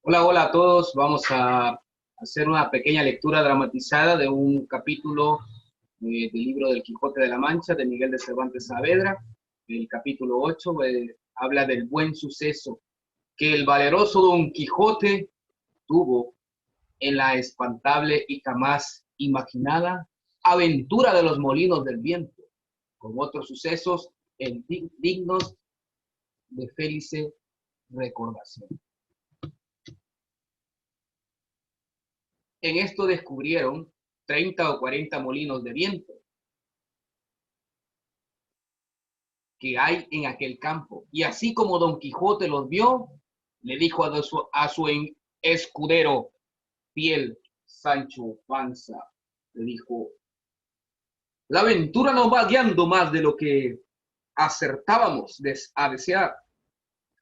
Hola, hola a todos. Vamos a hacer una pequeña lectura dramatizada de un capítulo del libro del Quijote de la Mancha de Miguel de Cervantes Saavedra. El capítulo 8 habla del buen suceso que el valeroso Don Quijote tuvo en la espantable y jamás imaginada aventura de los molinos del viento, con otros sucesos dignos de felice recordación. En esto descubrieron 30 o 40 molinos de viento que hay en aquel campo. Y así como Don Quijote los vio, le dijo a su escudero fiel, Sancho Panza, le dijo: la aventura nos va guiando más de lo que acertábamos a desear,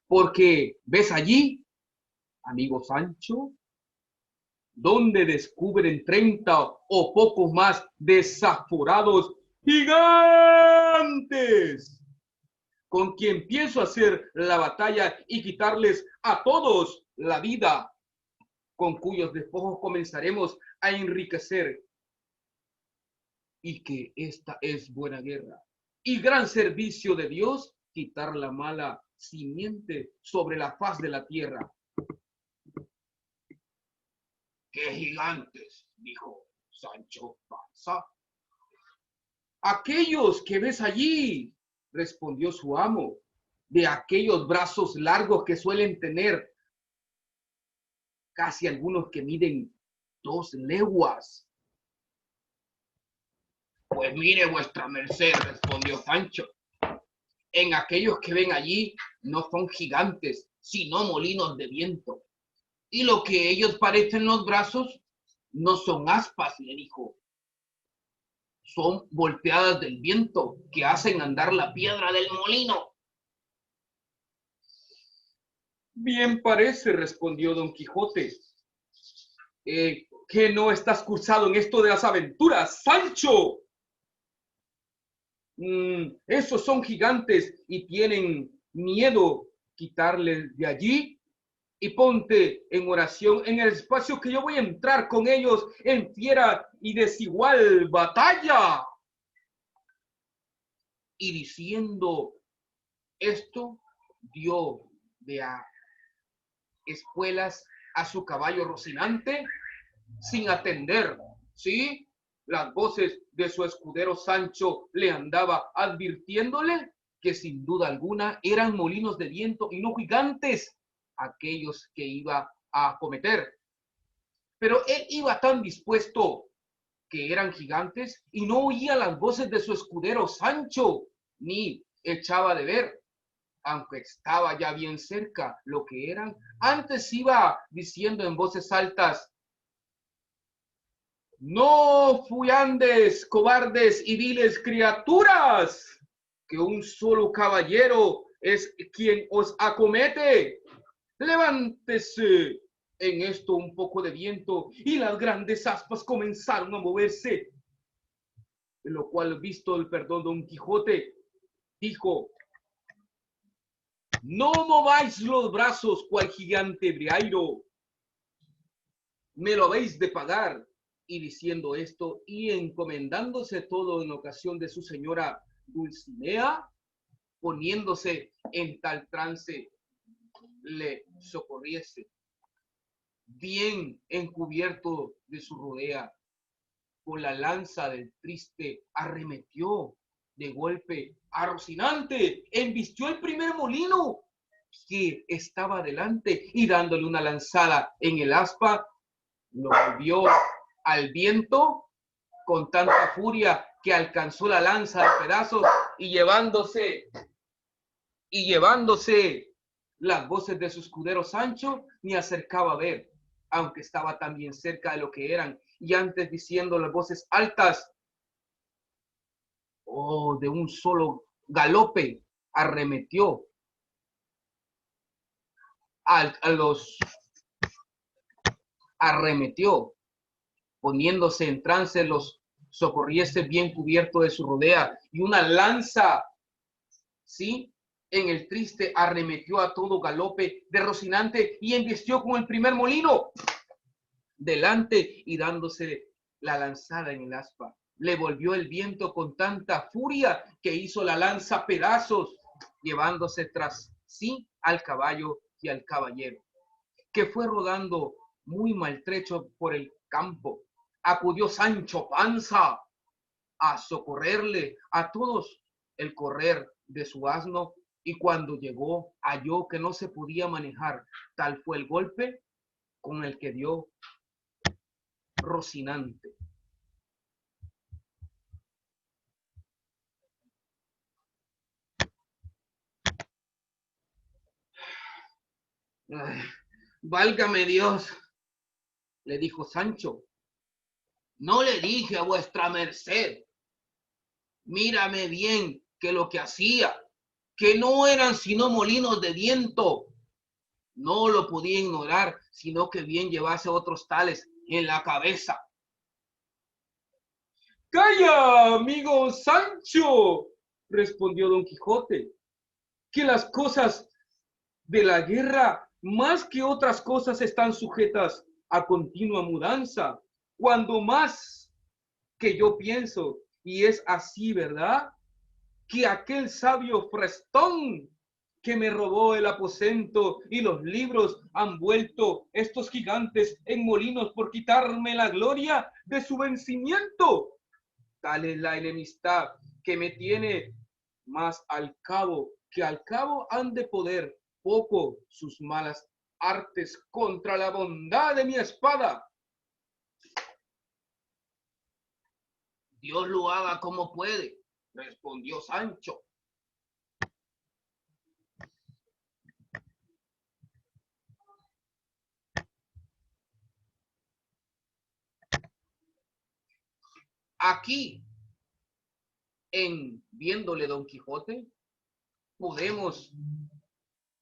porque ves allí, amigo Sancho, donde descubren 30 o pocos más desaforados gigantes, con quien pienso hacer la batalla y quitarles a todos la vida, con cuyos despojos comenzaremos a enriquecer, y que esta es buena guerra y gran servicio de Dios, quitar la mala simiente sobre la faz de la tierra. ¡Qué gigantes!, dijo Sancho Panza. Aquellos que ves allí, respondió su amo, de aquellos brazos largos que suelen tener, casi algunos que miden 2 leguas. Pues mire vuestra merced, respondió Sancho, en aquellos que ven allí no son gigantes, sino molinos de viento. Y lo que ellos parecen los brazos no son aspas, le dijo, son volteadas del viento que hacen andar la piedra del molino. Bien parece, respondió Don Quijote, que no estás cursado en esto de las aventuras, Sancho. Esos son gigantes y tienen miedo, quitarles de allí y ponte en oración en el espacio que yo voy a entrar con ellos en fiera y desigual batalla. Y diciendo esto, dio de a espuelas a su caballo Rocinante, sin atender, ¿sí?, las voces de su escudero Sancho le andaba advirtiéndole que sin duda alguna eran molinos de viento y no gigantes aquellos que iba a acometer. Pero él iba tan dispuesto que eran gigantes y no oía las voces de su escudero Sancho, ni echaba de ver, aunque estaba ya bien cerca lo que eran. Antes iba diciendo en voces altas: no fuyandes, cobardes y viles criaturas, que un solo caballero es quien os acomete. Levántese. En esto un poco de viento y las grandes aspas comenzaron a moverse, de lo cual, visto el perdón Don Quijote, dijo: no mováis los brazos cual gigante briairo, me lo habéis de pagar. Y diciendo esto y encomendándose todo en ocasión de su señora Dulcinea, poniéndose en tal trance le socorriese, bien encubierto de su rodea, con la lanza del triste arremetió de golpe a Rocinante, embistió el primer molino que estaba delante y dándole una lanzada en el aspa, lo volvió al viento con tanta furia que alcanzó la lanza de pedazos y llevándose las voces de su escudero Sancho, ni acercaba a ver, aunque estaba también cerca de lo que eran, y antes diciendo las voces altas, de un solo galope arremetió arremetió, poniéndose en trance los socorriese bien cubierto de su rodea, y una lanza, ¿sí?, En el triste arremetió a todo galope de Rocinante y embistió con el primer molino delante y dándose la lanzada en el aspa. Le volvió el viento con tanta furia que hizo la lanza pedazos, llevándose tras sí al caballo y al caballero, que fue rodando muy maltrecho por el campo. Acudió Sancho Panza a socorrerle a todos el correr de su asno, y cuando llegó halló que no se podía manejar. Tal fue el golpe con el que dio Rocinante. Ay, válgame Dios, le dijo Sancho. No le dije a vuestra merced, mírame bien, que lo que hacía, que no eran sino molinos de viento. No lo podía ignorar, sino que bien llevase otros tales en la cabeza. Calla, amigo Sancho, respondió Don Quijote, que las cosas de la guerra, más que otras cosas, están sujetas a continua mudanza, cuando más que yo pienso, y es así, ¿verdad? Que aquel sabio Frestón que me robó el aposento y los libros han vuelto estos gigantes en molinos por quitarme la gloria de su vencimiento. Tal es la enemistad que me tiene, más al cabo, que al cabo han de poder poco sus malas artes contra la bondad de mi espada. Dios lo haga como puede, respondió Sancho. Aquí, en viéndole Don Quijote, podemos,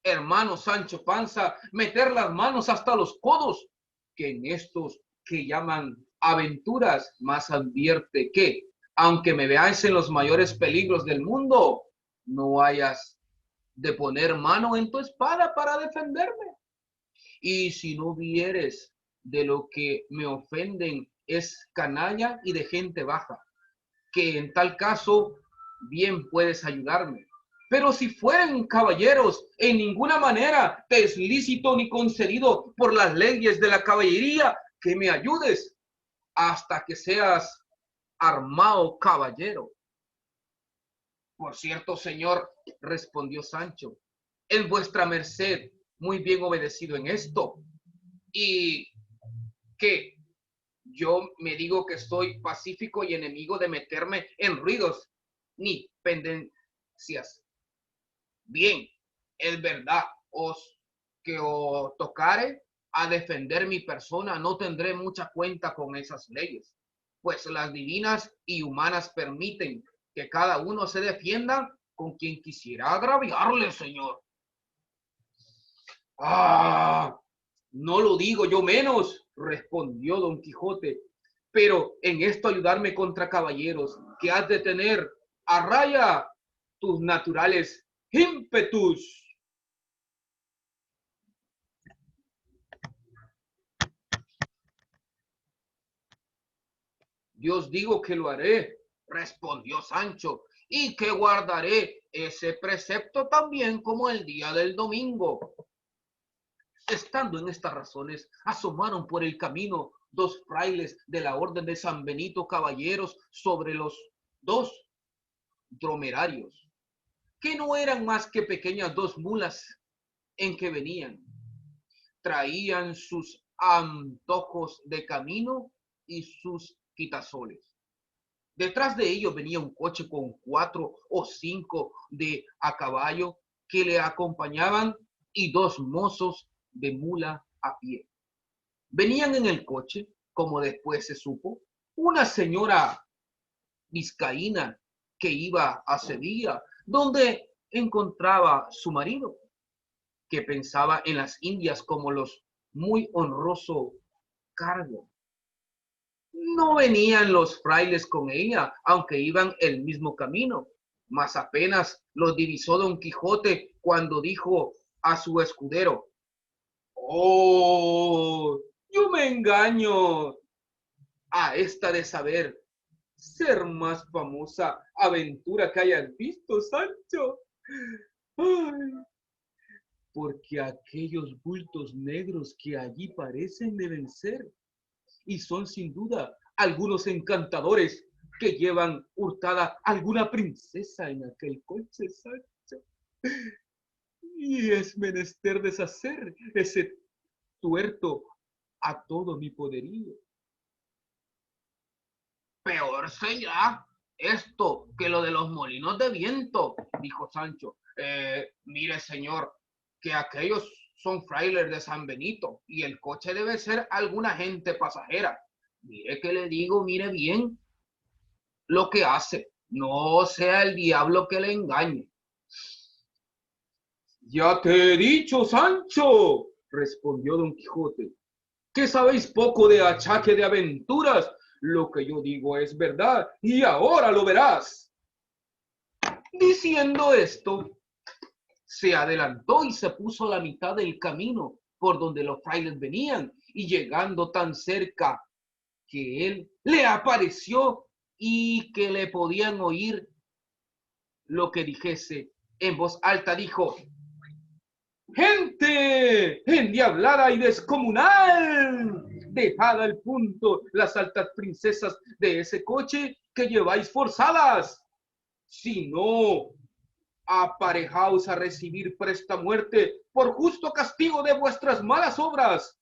hermano Sancho Panza, meter las manos hasta los codos, que en estos que llaman aventuras más advierte que, aunque me veáis en los mayores peligros del mundo, no hayas de poner mano en tu espada para defenderme. Y si no vieres de lo que me ofenden es canalla y de gente baja, que en tal caso bien puedes ayudarme. Pero si fueren caballeros, en ninguna manera te es lícito ni concedido por las leyes de la caballería que me ayudes hasta que seas armado caballero. Por cierto, señor, respondió Sancho, en vuestra merced muy bien obedecido en esto, y que yo me digo que soy pacífico y enemigo de meterme en ruidos ni pendencias. Bien, es verdad, os tocare a defender mi persona, no tendré mucha cuenta con esas leyes, pues las divinas y humanas permiten que cada uno se defienda con quien quisiera agraviarle, señor. Ah, no lo digo yo menos, respondió Don Quijote, pero en esto ayudarme contra caballeros, que has de tener a raya tus naturales ímpetus. Dios digo que lo haré, respondió Sancho, y que guardaré ese precepto también como el día del domingo. Estando en estas razones, asomaron por el camino dos frailes de la orden de San Benito caballeros sobre los dos dromerarios, que no eran más que pequeñas dos mulas en que venían. Traían sus antojos de camino y sus quitasoles. Detrás de ellos venía un coche con 4 o 5 de a caballo que le acompañaban y dos mozos de mula a pie. Venían en el coche, como después se supo, una señora vizcaína que iba a Sevilla, donde encontraba su marido, que pensaba en las Indias como los muy honroso cargo. No venían los frailes con ella, aunque iban el mismo camino, mas apenas los divisó Don Quijote cuando dijo a su escudero: ¡Oh! Yo me engaño a esta de saber ser más famosa aventura que hayas visto, Sancho. Ay, porque aquellos bultos negros que allí parecen deben ser, y son sin duda algunos encantadores que llevan hurtada alguna princesa en aquel coche, Sancho. Y es menester deshacer ese tuerto a todo mi poderío. Peor será esto que lo de los molinos de viento, dijo Sancho. Mire, señor, que aquellos son frailes de San Benito y el coche debe ser alguna gente pasajera. Mire que le digo, mire bien lo que hace, no sea el diablo que le engañe. Ya te he dicho, Sancho, respondió Don Quijote, que sabéis poco de achaque de aventuras. Lo que yo digo es verdad, y ahora lo verás. Diciendo esto, se adelantó y se puso a la mitad del camino por donde los frailes venían, y llegando tan cerca que él le apareció y que le podían oír lo que dijese, en voz alta dijo: ¡Gente endiablada y descomunal! Dejad al punto las altas princesas de ese coche que lleváis forzadas. Si no, aparejaos a recibir presta muerte por justo castigo de vuestras malas obras.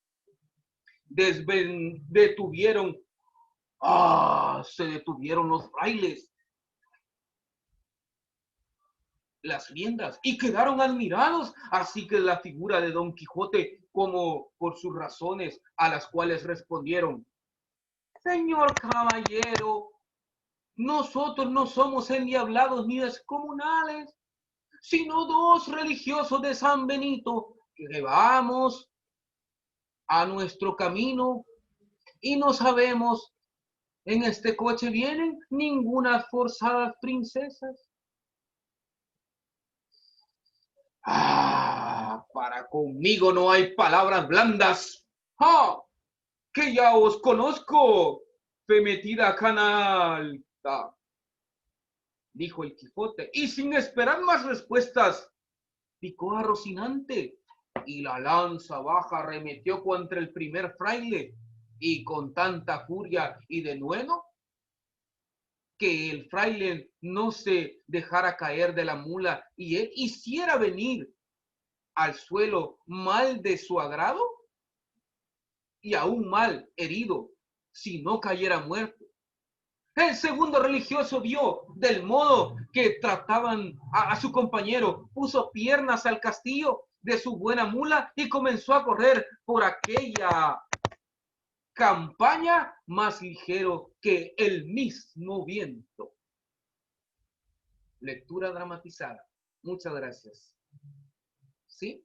Se detuvieron los frailes las riendas y quedaron admirados, así que la figura de Don Quijote como por sus razones, a las cuales respondieron: Señor caballero, nosotros no somos endiablados ni descomunales, sino dos religiosos de San Benito que vamos a nuestro camino y no sabemos, en este coche vienen ninguna forzadas princesas. Para conmigo no hay palabras blandas. ¡Ah! Que ya os conozco, femetida canalta, dijo el Quijote, y sin esperar más respuestas, picó a Rocinante, y la lanza baja arremetió contra el primer fraile, y con tanta furia y denuedo, que el fraile no se dejara caer de la mula, y él hiciera venir al suelo mal de su agrado, y aún mal herido, si no cayera muerto. El segundo religioso vio del modo que trataban a su compañero, puso piernas al castillo de su buena mula y comenzó a correr por aquella campaña más ligero que el mismo viento. Lectura dramatizada. Muchas gracias. ¿Sí?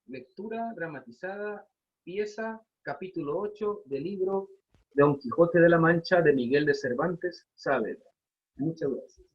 Lectura dramatizada, pieza, capítulo 8 del libro Don Quijote de la Mancha de Miguel de Cervantes Saavedra. Muchas gracias.